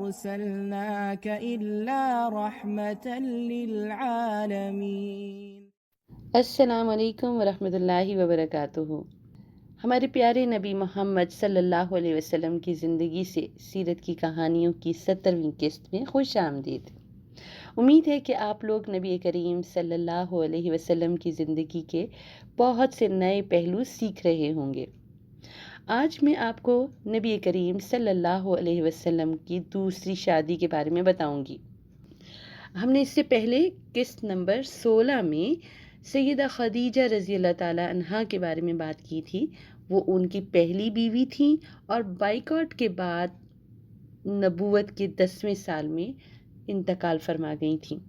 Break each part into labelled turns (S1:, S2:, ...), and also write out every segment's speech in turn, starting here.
S1: أرسلناك إلا رحمة للعالمين۔
S2: السلام علیکم ورحمۃ اللہ وبرکاتہ۔ ہمارے پیارے نبی محمد صلی اللہ علیہ وسلم کی زندگی سے سیرت کی کہانیوں کی 70ویں قسط میں خوش آمدید۔ امید ہے کہ آپ لوگ نبی کریم صلی اللہ علیہ وسلم کی زندگی کے بہت سے نئے پہلو سیکھ رہے ہوں گے۔ آج میں آپ کو نبی کریم صلی اللہ علیہ وسلم کی دوسری شادی کے بارے میں بتاؤں گی۔ ہم نے اس سے پہلے قسط نمبر 16 میں سیدہ خدیجہ رضی اللہ تعالیٰ عنہا کے بارے میں بات کی تھی۔ وہ ان کی پہلی بیوی تھیں اور بائیکاٹ کے بعد نبوت کے 10ویں سال میں انتقال فرما گئی تھیں۔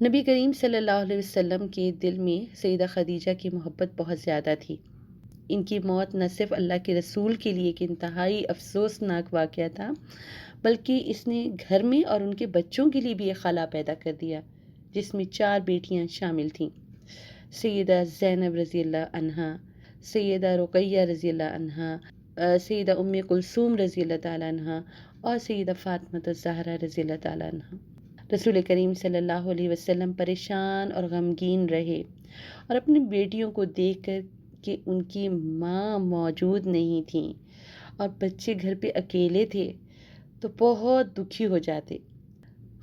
S2: نبی کریم صلی اللہ علیہ وسلم کے دل میں سیدہ خدیجہ کی محبت بہت زیادہ تھی۔ ان کی موت نہ صرف اللہ کے رسول کے لیے ایک انتہائی افسوسناک واقعہ تھا، بلکہ اس نے گھر میں اور ان کے بچوں کے لیے بھی ایک خلا پیدا کر دیا، جس میں 4 بیٹیاں شامل تھیں: سیدہ زینب رضی اللہ عنہا، سیدہ رقیہ رضی اللہ عنہا، سیدہ ام کلثوم رضی اللہ تعالیٰ عنہا اور سیدہ فاطمہ الزہرا رضی اللہ تعالیٰ عنہا۔ رسول کریم صلی اللہ علیہ وسلم پریشان اور غمگین رہے اور اپنی بیٹیوں کو دیکھ کر کہ ان کی ماں موجود نہیں تھیں اور بچے گھر پہ اکیلے تھے تو بہت دکھی ہو جاتے۔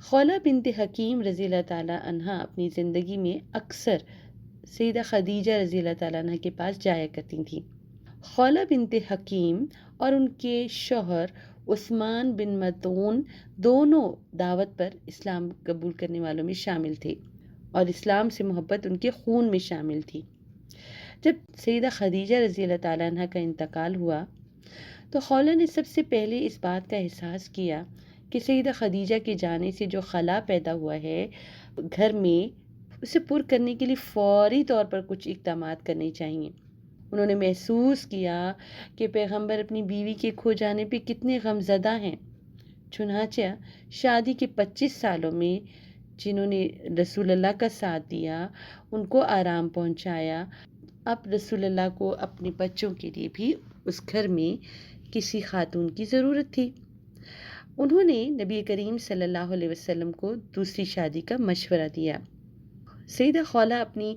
S2: خولہ بنت حکیم رضی اللہ تعالیٰ عنہا اپنی زندگی میں اکثر سیدہ خدیجہ رضی اللہ تعالیٰ عنہ کے پاس جایا کرتی تھیں۔ خولہ بنت حکیم اور ان کے شوہر عثمان بن مطعون دونوں دعوت پر اسلام قبول کرنے والوں میں شامل تھے اور اسلام سے محبت ان کے خون میں شامل تھی۔ جب سیدہ خدیجہ رضی اللہ تعالیٰ عنہ کا انتقال ہوا تو خولہ نے سب سے پہلے اس بات کا احساس کیا کہ سیدہ خدیجہ کے جانے سے جو خلا پیدا ہوا ہے گھر میں، اسے پر کرنے کے لیے فوری طور پر کچھ اقدامات کرنے چاہیے۔ انہوں نے محسوس کیا کہ پیغمبر اپنی بیوی کے کھو جانے پہ کتنے غم زدہ ہیں۔ چنانچہ شادی کے 25 سالوں میں جنہوں نے رسول اللہ کا ساتھ دیا، ان کو آرام پہنچایا، اب رسول اللہ کو اپنے بچوں کے لیے بھی اس گھر میں کسی خاتون کی ضرورت تھی۔ انہوں نے نبی کریم صلی اللہ علیہ وسلم کو دوسری شادی کا مشورہ دیا۔ سیدہ خولہ اپنی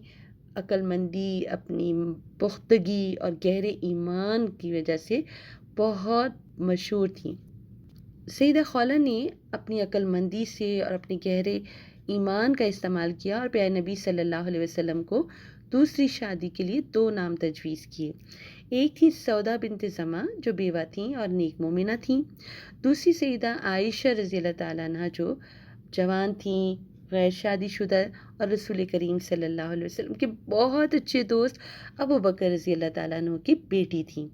S2: عقل مندی، اپنی پختگی اور گہرے ایمان کی وجہ سے بہت مشہور تھیں۔ سیدہ خولہ نے اپنی عقل مندی سے اور اپنے گہرے ایمان کا استعمال کیا اور پیارے نبی صلی اللہ علیہ وسلم کو دوسری شادی کے لیے 2 نام تجویز کیے۔ ایک تھی سودا بنت زمع جو بیوہ تھیں اور نیک مومنہ تھیں، دوسری سیدہ عائشہ رضی اللہ تعالیٰ عنہ جو جوان تھیں، غیر شادی شدہ اور رسول کریم صلی اللہ علیہ وسلم کے بہت اچھے دوست ابو بکر رضی اللہ تعالیٰ عنہ کی بیٹی تھیں۔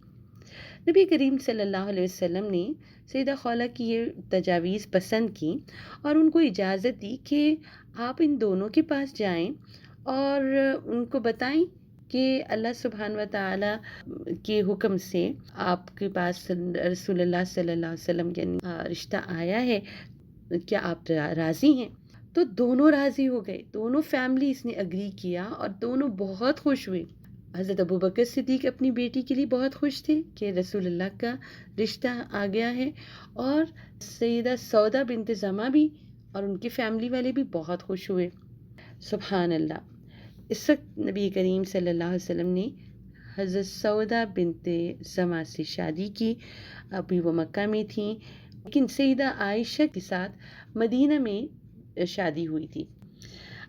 S2: نبی کریم صلی اللہ علیہ وسلم نے سیدہ خولہ کی یہ تجاویز پسند کی اور ان کو اجازت دی کہ آپ ان دونوں کے پاس جائیں اور ان کو بتائیں کہ اللہ سبحانہ و تعالیٰ کے حکم سے آپ کے پاس رسول اللہ صلی اللہ علیہ وسلم کا رشتہ آیا ہے، کیا آپ راضی ہیں؟ تو دونوں راضی ہو گئے، دونوں فیملیز نے اگری کیا اور دونوں بہت خوش ہوئے۔ حضرت ابوبکر صدیق اپنی بیٹی کے لیے بہت خوش تھے کہ رسول اللہ کا رشتہ آ گیا ہے، اور سیدہ سودا بنت زمع بھی اور ان کی فیملی والے بھی بہت خوش ہوئے۔ سبحان اللہ۔ اس وقت نبی کریم صلی اللہ علیہ وسلم نے حضرت سودا بنت زمع سے شادی کی۔ ابھی وہ مکہ میں تھیں، لیکن سیدہ عائشہ کے ساتھ مدینہ میں شادی ہوئی تھی۔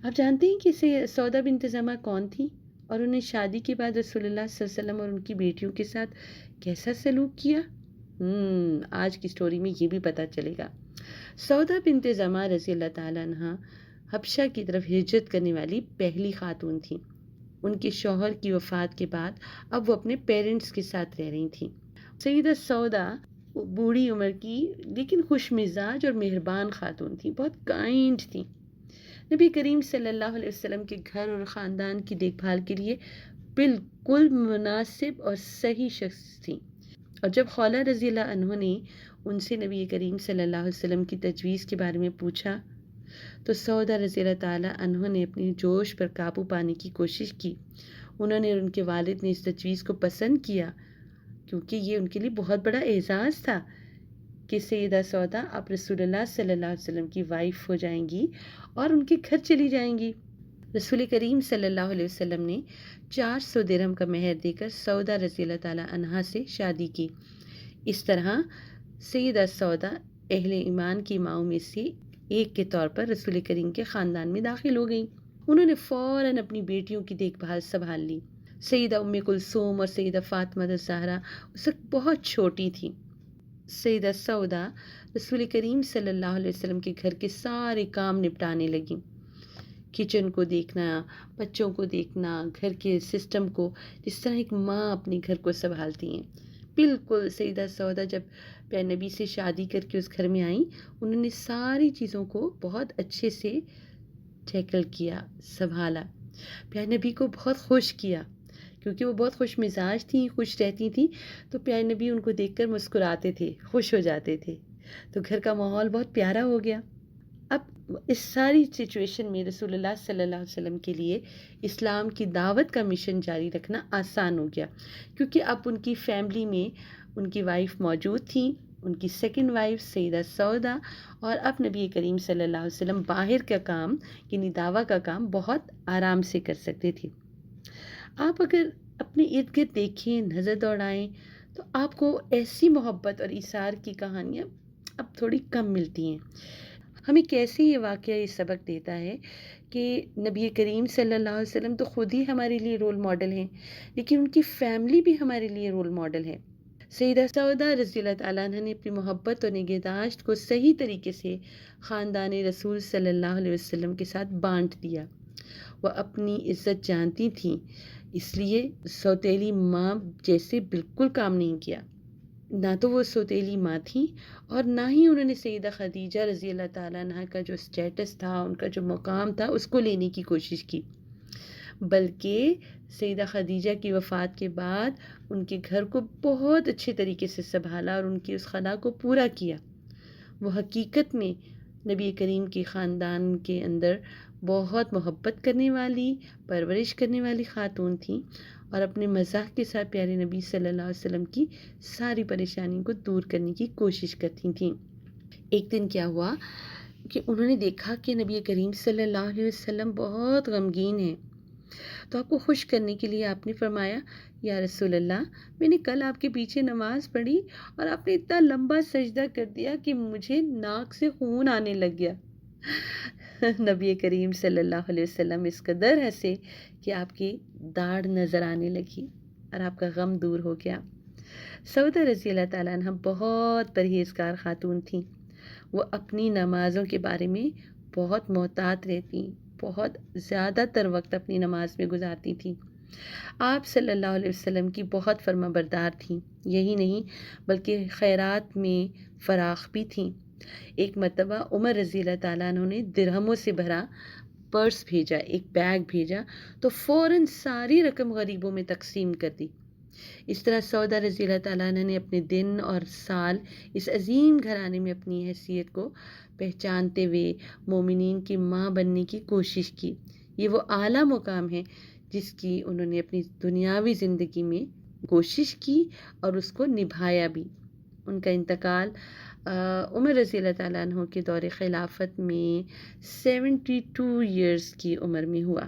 S2: آپ جانتے ہیں کہ سودا بنت زمع کون تھی اور انہیں شادی کے بعد رسول اللہ صلی اللہ علیہ وسلم اور ان کی بیٹیوں کے ساتھ کیسا سلوک کیا؟ آج کی سٹوری میں یہ بھی پتہ چلے گا۔ سودا بنت زمع رضی اللہ تعالیٰ عنہ حبشہ کی طرف ہجرت کرنے والی پہلی خاتون تھیں۔ ان کے شوہر کی وفات کے بعد اب وہ اپنے پیرنٹس کے ساتھ رہ رہی تھیں۔ سیدہ سودا بوڑھی عمر کی لیکن خوش مزاج اور مہربان خاتون تھیں، بہت کائنڈ تھیں۔ نبی کریم صلی اللہ علیہ وسلم کے گھر اور خاندان کی دیکھ بھال کے لیے بالکل مناسب اور صحیح شخص تھیں۔ اور جب خولہ رضی اللہ عنہ نے ان سے نبی کریم صلی اللہ علیہ وسلم کی تجویز کے بارے میں پوچھا تو سودا رضی اللہ تعالیٰ عنہ نے اپنی جوش پر قابو پانے کی کوشش کی۔ انہوں نے اور ان کے والد نے اس تجویز کو پسند کیا کیونکہ یہ ان کے لیے بہت بڑا اعزاز تھا کہ سیدہ سودا آپ رسول اللہ صلی اللہ علیہ وسلم کی وائف ہو جائیں گی اور ان کے گھر چلی جائیں گی۔ رسول کریم صلی اللہ علیہ وسلم نے 400 درہم کا مہر دے کر سودا رضی اللہ تعالیٰ عنہا سے شادی کی۔ اس طرح سیدہ سودا اہل ایمان کی ماؤں میں سے ایک کے طور پر رسول کریم کے خاندان میں داخل ہو گئیں۔ انہوں نے فوراً اپنی بیٹیوں کی دیکھ بھال سنبھال لی۔ سیدہ ام کلثوم اور سیدہ فاطمہ الزہرا اس وقت بہت چھوٹی تھیں۔ سیدہ سودا رسول کریم صلی اللہ علیہ وسلم کے گھر کے سارے کام نپٹانے لگیں، کچن کو دیکھنا، بچوں کو دیکھنا، گھر کے سسٹم کو، جس طرح ایک ماں اپنے گھر کو سنبھالتی ہیں۔ بالکل سیدہ سودا جب پیارے نبی سے شادی کر کے اس گھر میں آئیں، انہوں نے ساری چیزوں کو بہت اچھے سے ٹیکل کیا، سنبھالا، پیارے نبی کو بہت خوش کیا، کیونکہ وہ بہت خوش مزاج تھیں، خوش رہتی تھیں، تو پیارے نبی ان کو دیکھ کر مسکراتے تھے، خوش ہو جاتے تھے، تو گھر کا ماحول بہت پیارا ہو گیا۔ اب اس ساری سچویشن میں رسول اللہ صلی اللہ علیہ وسلم کے لیے اسلام کی دعوت کا مشن جاری رکھنا آسان ہو گیا، کیونکہ اب ان کی فیملی میں ان کی وائف موجود تھیں، ان کی سیکنڈ وائف سیدہ سودا، اور اب نبی کریم صلی اللہ علیہ وسلم باہر کا کام یعنی دعویٰ کا کام بہت آرام سے کر سکتے تھے۔ آپ اگر اپنے ارد گرد دیکھیں، نظر دوڑائیں، تو آپ کو ایسی محبت اور ایثار کی کہانیاں اب تھوڑی کم ملتی ہیں۔ ہمیں کیسے یہ واقعہ یہ سبق دیتا ہے کہ نبی کریم صلی اللہ علیہ وسلم تو خود ہی ہمارے لیے رول ماڈل ہیں، لیکن ان کی فیملی بھی ہمارے لیے رول ماڈل ہے۔ سیدہ سودا رضی اللہ تعالیٰ عنہ نے اپنی محبت اور نگہداشت کو صحیح طریقے سے خاندان رسول صلی اللہ علیہ وسلم کے ساتھ بانٹ دیا۔ وہ اپنی عزت جانتی تھیں، اس لیے سوتیلی ماں جیسے بالکل کام نہیں کیا۔ نہ تو وہ سوتیلی ماں تھیں اور نہ ہی انہوں نے سیدہ خدیجہ رضی اللہ تعالیٰ عنہ کا جو اسٹیٹس تھا، ان کا جو مقام تھا، اس کو لینے کی کوشش کی، بلکہ سیدہ خدیجہ کی وفات کے بعد ان کے گھر کو بہت اچھے طریقے سے سنبھالا اور ان کی اس خلا کو پورا کیا۔ وہ حقیقت میں نبی کریم کے خاندان کے اندر بہت محبت کرنے والی، پرورش کرنے والی خاتون تھیں، اور اپنے مزاح کے ساتھ پیارے نبی صلی اللہ علیہ وسلم کی ساری پریشانی کو دور کرنے کی کوشش کرتی تھیں۔ ایک دن کیا ہوا کہ انہوں نے دیکھا کہ نبی کریم صلی اللہ علیہ وسلم بہت غمگین ہیں، تو آپ کو خوش کرنے کے لیے آپ نے فرمایا، یا رسول اللہ، میں نے کل آپ کے پیچھے نماز پڑھی اور آپ نے اتنا لمبا سجدہ کر دیا کہ مجھے ناک سے خون آنے لگ گیا۔ نبی کریم صلی اللہ علیہ وسلم اس قدر ہنسے کہ آپ کی داڑھ نظر آنے لگی اور آپ کا غم دور ہو گیا۔ سودا رضی اللہ تعالیٰ عنہ بہت پرہیزگار خاتون تھیں۔ وہ اپنی نمازوں کے بارے میں بہت محتاط رہتی، بہت زیادہ تر وقت اپنی نماز میں گزارتی تھیں۔ آپ صلی اللہ علیہ وسلم کی بہت فرما بردار تھیں، یہی نہیں بلکہ خیرات میں فراخ بھی تھیں۔ ایک مرتبہ عمر رضی اللہ تعالیٰ عنہ نے درہموں سے بھرا پرس بھیجا، ایک بیگ بھیجا، تو فوراً ساری رقم غریبوں میں تقسیم کر دی۔ اس طرح سودا رضی اللہ تعالیٰ عنہ نے اپنے دن اور سال اس عظیم گھرانے میں اپنی حیثیت کو پہچانتے ہوئے مومنین کی ماں بننے کی کوشش کی۔ یہ وہ اعلیٰ مقام ہے جس کی انہوں نے اپنی دنیاوی زندگی میں کوشش کی اور اس کو نبھایا بھی۔ ان کا انتقال عمر رضی اللہ تعالیٰ عنہ کے دور خلافت میں 72 ایئرز کی عمر میں ہوا،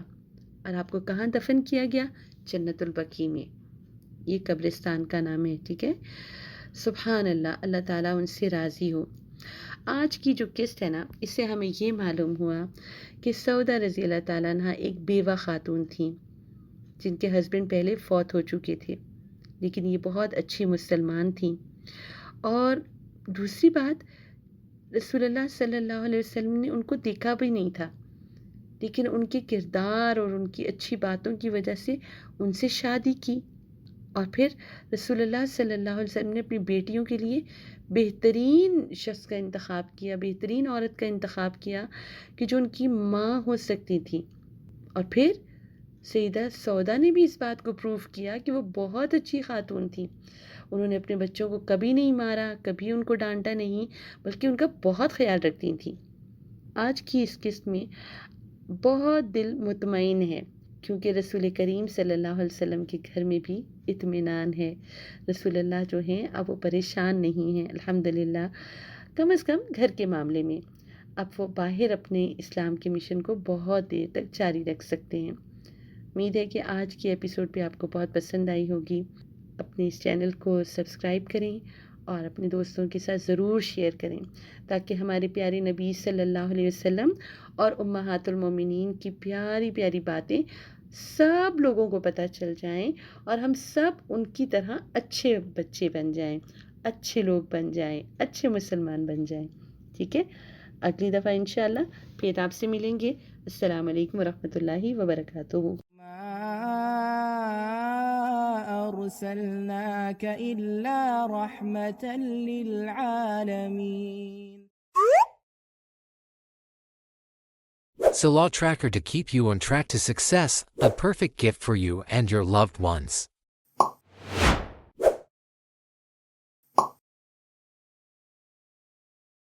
S2: اور آپ کو کہاں دفن کیا گیا؟ جنت البقیع میں۔ یہ قبرستان کا نام ہے، ٹھیک ہے؟ سبحان اللہ، اللہ تعالیٰ ان سے راضی ہو۔ آج کی جو قسط ہے نا، اس سے ہمیں یہ معلوم ہوا کہ سودا رضی اللہ تعالیٰ عنہ ایک بیوہ خاتون تھیں جن کے ہسبینڈ پہلے فوت ہو چکے تھے، لیکن یہ بہت اچھی مسلمان تھیں۔ اور دوسری بات، رسول اللہ صلی اللہ علیہ وسلم نے ان کو دیکھا بھی نہیں تھا، لیکن ان کے کردار اور ان کی اچھی باتوں کی وجہ سے ان سے شادی کی، اور پھر رسول اللہ صلی اللہ علیہ وسلم نے اپنی بیٹیوں کے لیے بہترین شخص کا انتخاب کیا، بہترین عورت کا انتخاب کیا کہ جو ان کی ماں ہو سکتی تھی۔ اور پھر سیدہ سودا نے بھی اس بات کو پروف کیا کہ وہ بہت اچھی خاتون تھی۔ انہوں نے اپنے بچوں کو کبھی نہیں مارا، کبھی ان کو ڈانٹا نہیں، بلکہ ان کا بہت خیال رکھتی تھیں۔ آج کی اس قسط میں بہت دل مطمئن ہے کیونکہ رسول کریم صلی اللہ علیہ وسلم کے گھر میں بھی اطمینان ہے. رسول اللہ جو ہیں اب وہ پریشان نہیں ہیں الحمدللہ، کم از کم گھر کے معاملے میں. اب وہ باہر اپنے اسلام کے مشن کو بہت دیر تک جاری رکھ سکتے ہیں. امید ہے کہ آج کی ایپیسوڈ بھی آپ کو بہت پسند آئی ہوگی. اپنے اس چینل کو سبسکرائب کریں اور اپنے دوستوں کے ساتھ ضرور شیئر کریں تاکہ ہمارے پیارے نبی صلی اللہ علیہ وسلم اور امہات المومنین کی پیاری پیاری باتیں سب لوگوں کو پتہ چل جائیں اور ہم سب ان کی طرح اچھے بچے بن جائیں، اچھے لوگ بن جائیں، اچھے مسلمان بن جائیں. ٹھیک ہے، اگلی دفعہ انشاءاللہ پھر آپ سے ملیں گے. السلام علیکم ورحمۃ اللہ وبرکاتہ.
S1: أرسلناك إلا رحمة للعالمين.
S3: Salah Tracker to keep you on track to success, a perfect gift for you and your loved ones.